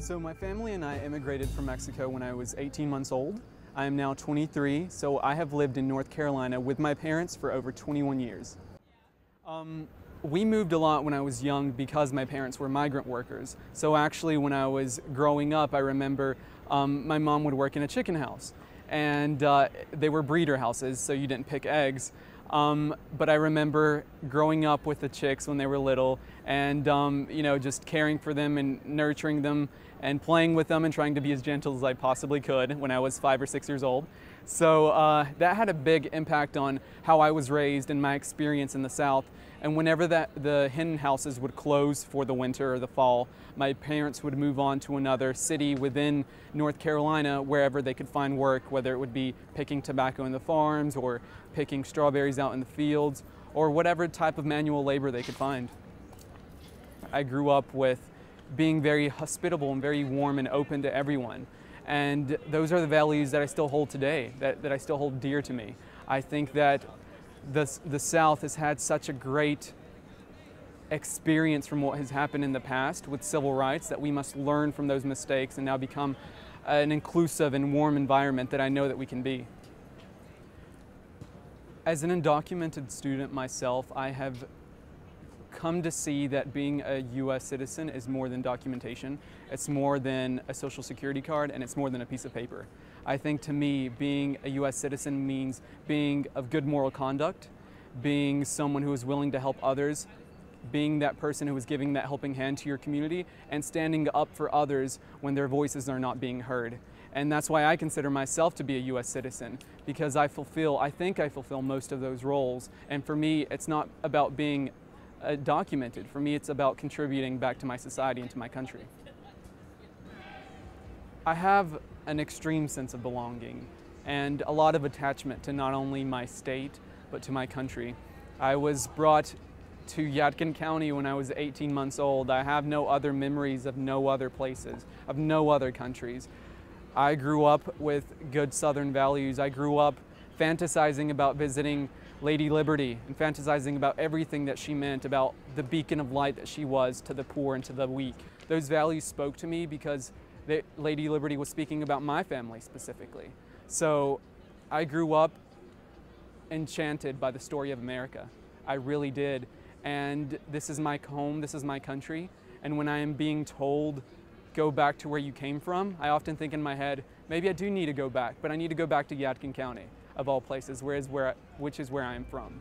So my family and I immigrated from Mexico when I was 18 months old. I am now 23, so I have lived in North Carolina with my parents for over 21 years. We moved a lot when I was young because my parents were migrant workers. So actually when I was growing up, I remember my mom would work in a chicken house. And they were breeder houses, so you didn't pick eggs. But I remember growing up with the chicks when they were little and just caring for them and nurturing them and playing with them and trying to be as gentle as I possibly could when I was 5 or 6 years old. So that had a big impact on how I was raised and my experience in the South. And whenever the hen houses would close for the winter or the fall, my parents would move on to another city within North Carolina wherever they could find work, whether it would be picking tobacco in the farms or picking strawberries out in the fields or whatever type of manual labor they could find. I grew up with being very hospitable and very warm and open to everyone. And those are the values that I still hold today, that I still hold dear to me. I think that the South has had such a great experience from what has happened in the past with civil rights that we must learn from those mistakes and now become an inclusive and warm environment that I know that we can be. As an undocumented student myself, I have come to see that being a U.S. citizen is more than documentation. It's more than a social security card, and it's more than a piece of paper. I think to me, being a U.S. citizen means being of good moral conduct, being someone who is willing to help others, being that person who is giving that helping hand to your community, and standing up for others when their voices are not being heard. And that's why I consider myself to be a U.S. citizen, because I think I fulfill most of those roles. And for me, it's not about being documented. For me, it's about contributing back to my society and to my country. I have an extreme sense of belonging and a lot of attachment to not only my state, but to my country. I was brought to Yadkin County when I was 18 months old. I have no other memories of no other places, of no other countries. I grew up with good Southern values. I grew up fantasizing about visiting Lady Liberty and fantasizing about everything that she meant, about the beacon of light that she was to the poor and to the weak. Those values spoke to me because Lady Liberty was speaking about my family specifically. So I grew up enchanted by the story of America. I really did. And this is my home, this is my country. And when I am being told, go back to where you came from, I often think in my head, maybe I do need to go back, but I need to go back to Yadkin County, of all places, which is where I am from.